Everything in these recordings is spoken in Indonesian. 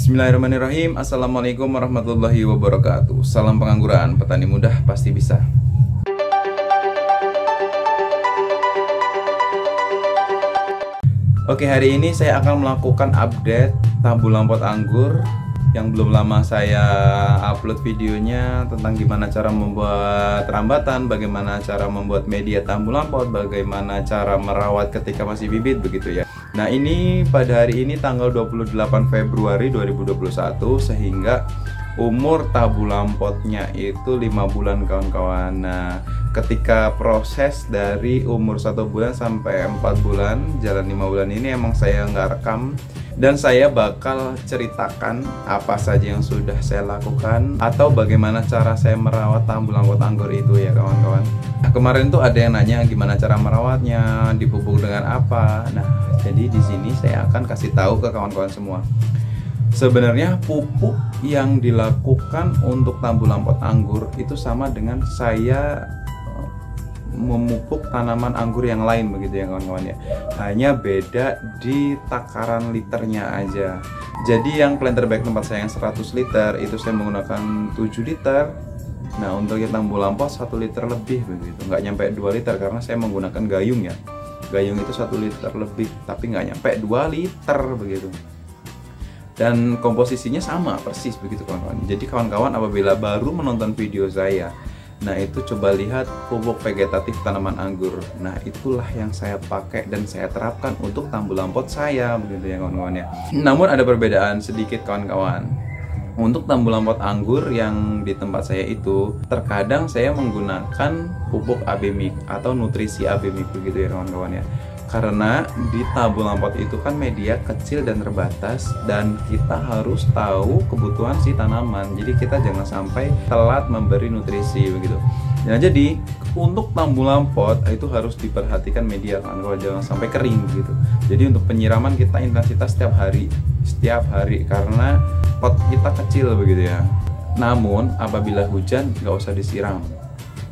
Bismillahirrahmanirrahim. Assalamualaikum warahmatullahi wabarakatuh. Salam pengangguran, petani mudah pasti bisa. Oke, hari ini saya akan melakukan update tambu lampot anggur yang belum lama saya upload videonya tentang gimana cara membuat rambatan, bagaimana cara membuat media tambu lampot, bagaimana cara merawat ketika masih bibit begitu ya. Nah, ini pada hari ini tanggal 28 Februari 2021 sehingga umur tambu lampotnya itu 5 bulan kawan-kawan. Nah, ketika proses dari umur 1 bulan sampai 4 bulan, jalan 5 bulan ini emang saya nggak rekam. Dan saya bakal ceritakan apa saja yang sudah saya lakukan atau bagaimana cara saya merawat tambu lampot anggur itu ya kawan-kawan. Nah, kemarin tuh ada yang nanya gimana cara merawatnya, dipupuk dengan apa. Nah, jadi di sini saya akan kasih tahu ke kawan-kawan semua. Sebenarnya pupuk yang dilakukan untuk tambu lampot anggur itu sama dengan saya memupuk tanaman anggur yang lain begitu ya kawan-kawan ya. Hanya beda di takaran liternya aja. Jadi yang planter bag tempat saya yang 100 liter itu saya menggunakan 7 liter. Nah, untuk yang tambu lampot 1 liter lebih begitu. Nggak nyampe 2 liter karena saya menggunakan gayung ya. Gayung itu 1 liter lebih, tapi nggak nyampe 2 liter begitu. Dan komposisinya sama persis begitu kawan-kawan. Jadi kawan-kawan apabila baru menonton video saya, nah itu coba lihat pupuk vegetatif tanaman anggur. Nah, itulah yang saya pakai dan saya terapkan untuk tambu lampot saya begitu ya kawan-kawan ya. Namun ada perbedaan sedikit kawan-kawan. Untuk tambu lampot anggur yang di tempat saya itu terkadang saya menggunakan pupuk AB Mix atau nutrisi AB Mix begitu ya kawan-kawan ya. Karena di tambu lampot itu kan media kecil dan terbatas dan kita harus tahu kebutuhan si tanaman. Jadi kita jangan sampai telat memberi nutrisi begitu. Nah, jadi untuk tambu lampot itu harus diperhatikan media kawan-kawan, jangan sampai kering gitu. Jadi untuk penyiraman kita intensitas setiap hari karena pot kita kecil begitu ya. Namun apabila hujan nggak usah disiram.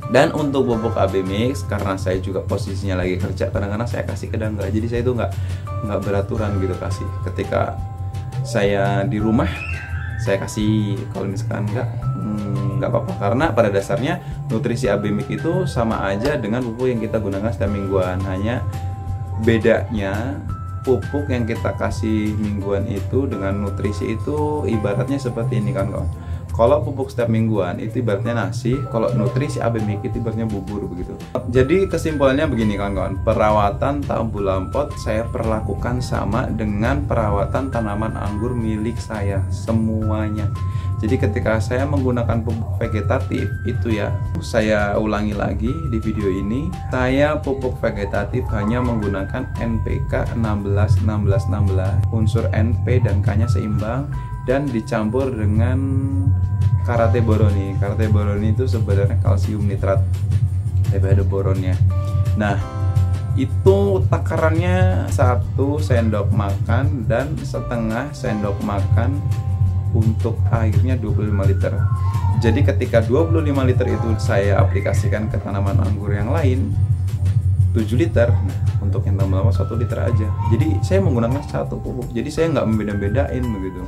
Dan untuk pupuk AB Mix, karena saya juga posisinya lagi kerja, kadang-kadang saya kasih ke dangga. Jadi saya itu nggak beraturan gitu kasih. Ketika saya di rumah, saya kasih. Kalau misalkan nggak apa-apa. Karena pada dasarnya nutrisi AB Mix itu sama aja dengan pupuk yang kita gunakan setiap mingguan. Hanya bedanya pupuk yang kita kasih mingguan itu dengan nutrisi itu ibaratnya seperti ini kan kawan. Kalau pupuk setiap mingguan itu ibaratnya nasi, kalau nutrisi AB Mix itu ibaratnya bubur begitu. Jadi kesimpulannya begini kawan-kawan, perawatan tambu lampot saya perlakukan sama dengan perawatan tanaman anggur milik saya semuanya. Jadi ketika saya menggunakan pupuk vegetatif itu ya, saya ulangi lagi di video ini, saya pupuk vegetatif hanya menggunakan NPK 16-16-16, unsur NP dan K-nya seimbang dan dicampur dengan karate boroni. Karate boroni itu sebenarnya kalsium nitrat, tapi ada boronnya. Nah, itu takarannya 1 sendok makan dan setengah sendok makan untuk airnya 25 liter. Jadi ketika 25 liter itu saya aplikasikan ke tanaman anggur yang lain 7 liter, nah untuk yang tambah lama 1 liter aja. Jadi saya menggunakan satu pupuk, jadi saya nggak membeda-bedain begitu.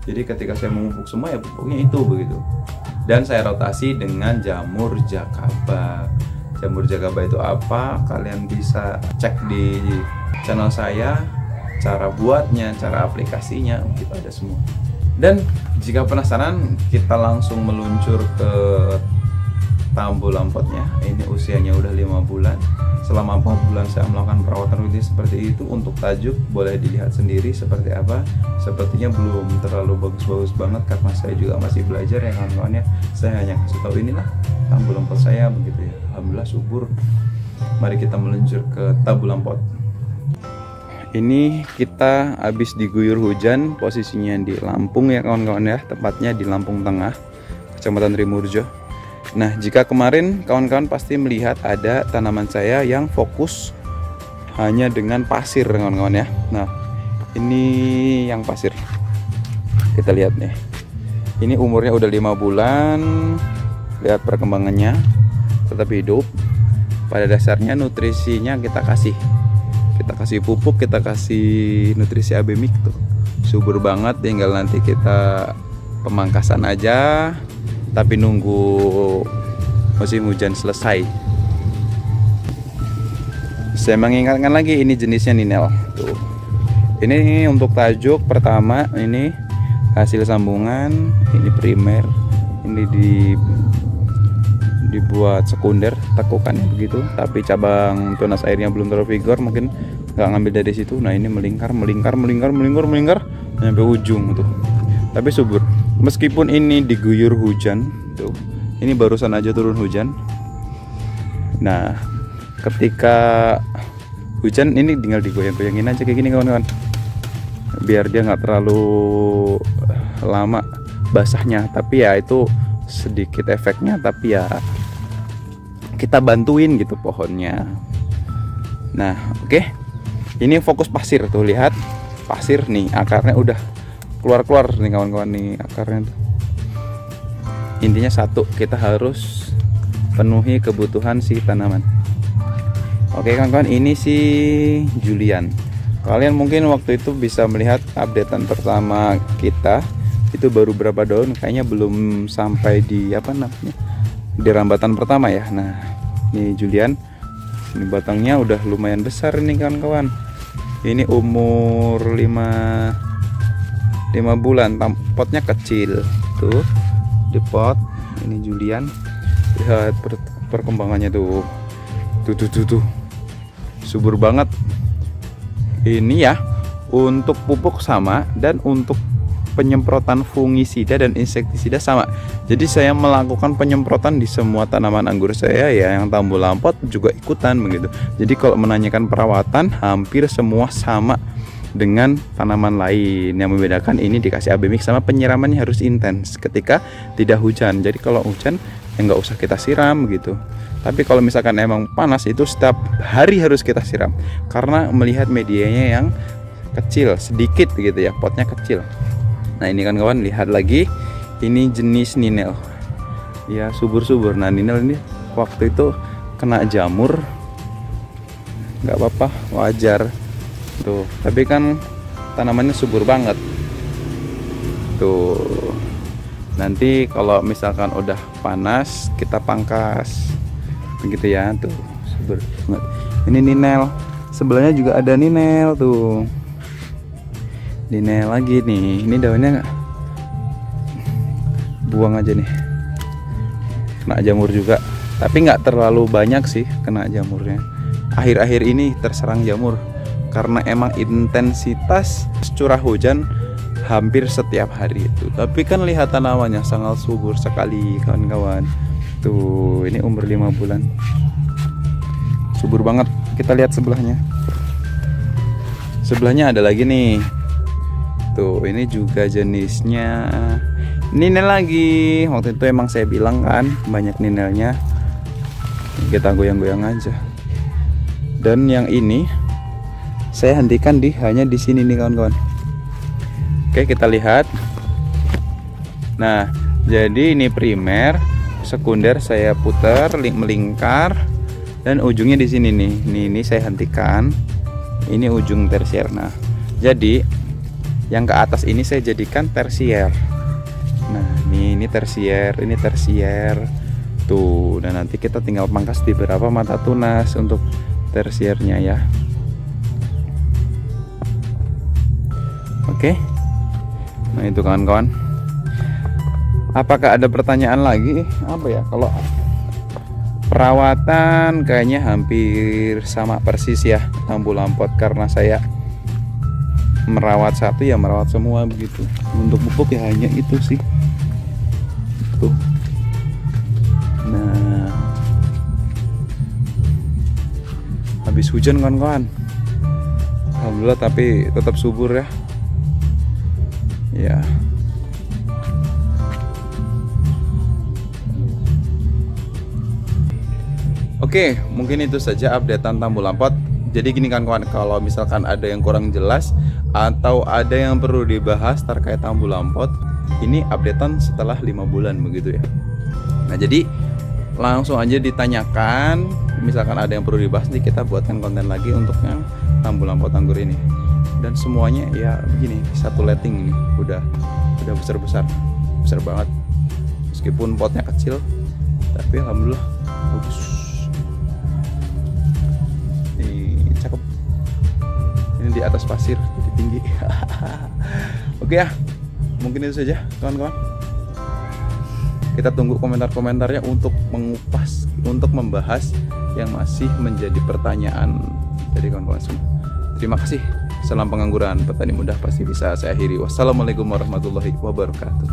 Jadi ketika saya memupuk semua ya pupuknya itu begitu. Dan saya rotasi dengan jamur jakaba. Jamur jakaba itu apa? Kalian bisa cek di channel saya, cara buatnya, cara aplikasinya, itu ada semua. Dan jika penasaran, kita langsung meluncur ke tambu lampotnya. Ini usianya udah 5 bulan. Selama 4 bulan saya melakukan perawatan rutin seperti itu. Untuk tajuk boleh dilihat sendiri seperti apa. Sepertinya belum terlalu bagus-bagus banget karena saya juga masih belajar ya kawan-kawan ya. Saya hanya kasih tahu inilah tambu lampot saya begitu ya. Alhamdulillah subur. Mari kita meluncur ke tambu lampot. Ini kita habis diguyur hujan, posisinya di Lampung ya kawan-kawan ya. Tepatnya di Lampung Tengah, Kecamatan Trimurjo. Nah, jika kemarin kawan-kawan pasti melihat ada tanaman saya yang fokus hanya dengan pasir kawan-kawan ya. Nah, ini yang pasir. Kita lihat nih. Ini umurnya udah 5 bulan. Lihat perkembangannya. Tetap hidup. Pada dasarnya nutrisinya kita kasih pupuk, kita kasih nutrisi AB Mix tuh. subur banget, tinggal nanti kita pemangkasan aja, tapi nunggu musim hujan selesai. Saya mengingatkan lagi, ini jenisnya Ninel tuh. Ini untuk tajuk pertama, ini hasil sambungan, ini primer, ini dibuat sekunder, tekukan begitu. Tapi cabang tunas airnya belum terlalu vigor, mungkin nggak ngambil dari situ. Nah ini melingkar sampai ujung tuh. Tapi subur, meskipun ini diguyur hujan tuh. Ini barusan aja turun hujan. Nah ketika hujan ini tinggal digoyang-goyangin aja kayak gini kawan-kawan, biar dia nggak terlalu lama basahnya. Tapi ya itu sedikit efeknya, tapi ya kita bantuin gitu pohonnya. Nah oke. Ini fokus pasir tuh, lihat pasir nih, akarnya udah keluar nih kawan-kawan nih akarnya tuh. Intinya satu, kita harus penuhi kebutuhan si tanaman. Oke kawan-kawan, ini si Julian. Kalian mungkin waktu itu bisa melihat updatean pertama kita itu baru berapa daun, kayaknya belum sampai di apa namanya, di rambatan pertama ya. Nah ini Julian, ini batangnya udah lumayan besar ini kawan-kawan. Ini umur 5 bulan, potnya kecil tuh di pot. Ini Julian, lihat perkembangannya tuh, subur banget. Ini ya untuk pupuk sama, dan untuk penyemprotan fungisida dan insektisida sama. Jadi saya melakukan penyemprotan di semua tanaman anggur saya ya, yang tambu lampot juga ikutan begitu. Jadi kalau menanyakan perawatan, hampir semua sama dengan tanaman lain. Yang membedakan ini dikasih AB mix sama penyiramannya harus intens ketika tidak hujan. Jadi kalau hujan ya nggak usah kita siram gitu. Tapi kalau misalkan emang panas, itu setiap hari harus kita siram, karena melihat medianya yang kecil sedikit gitu ya, potnya kecil. Nah ini kan kawan, lihat lagi, ini jenis Ninel ya, subur-subur. Nah Ninel ini waktu itu kena jamur, nggak apa-apa, wajar tuh. Tapi kan tanamannya subur banget tuh. Nanti kalau misalkan udah panas, kita pangkas begitu ya tuh, subur banget. Ini Ninel, sebelahnya juga ada Ninel tuh. Ninel lagi nih, ini daunnya buang aja nih, kena jamur juga, tapi nggak terlalu banyak sih kena jamurnya. Akhir-akhir ini terserang jamur karena emang intensitas curah hujan hampir setiap hari itu. Tapi kan lihat tanamannya sangat subur sekali kawan-kawan. Tuh ini umur 5 bulan, subur banget. Kita lihat sebelahnya, sebelahnya ada lagi nih. Tuh ini juga jenisnya Ninel lagi. Waktu itu emang saya bilang kan banyak Ninelnya, kita goyang-goyang aja. Dan yang ini saya hentikan hanya di sini nih kawan-kawan. Oke kita lihat. Nah jadi ini primer, sekunder saya putar melingkar, dan ujungnya di sini nih. Ini saya hentikan. Ini ujung tersier. Nah jadi yang ke atas ini saya jadikan tersier. Nah ini tersier, ini tersier tuh. Dan nanti kita tinggal pangkas di beberapa mata tunas untuk tersiernya ya. Oke. Nah itu kawan-kawan. Apakah ada pertanyaan lagi? Apa ya, kalau perawatan kayaknya hampir sama persis ya, tambu lampot, karena saya merawat satu ya merawat semua begitu. Untuk pupuk ya hanya itu sih tuh. Nah habis hujan kawan-kawan, alhamdulillah, tapi tetap subur ya. Ya oke, mungkin itu saja updatean tambu lampot. Jadi gini kan kawan, kalau misalkan ada yang kurang jelas atau ada yang perlu dibahas terkait tambu lampot, ini updatean setelah 5 bulan begitu ya. Nah jadi langsung aja ditanyakan, misalkan ada yang perlu dibahas, nih kita buatkan konten lagi untuk yang tambu lampot anggur ini. dan semuanya ya begini, satu letting ini udah besar banget, meskipun potnya kecil tapi alhamdulillah bagus. Ini cakep, ini di atas pasir jadi tinggi. Oke ya, mungkin itu saja kawan-kawan. Kita tunggu komentar-komentarnya untuk mengupas, untuk membahas yang masih menjadi pertanyaan dari kawan-kawan semua. Terima kasih. Salam pengangguran, petani mudah pasti bisa. Saya akhiri. Wassalamualaikum warahmatullahi wabarakatuh.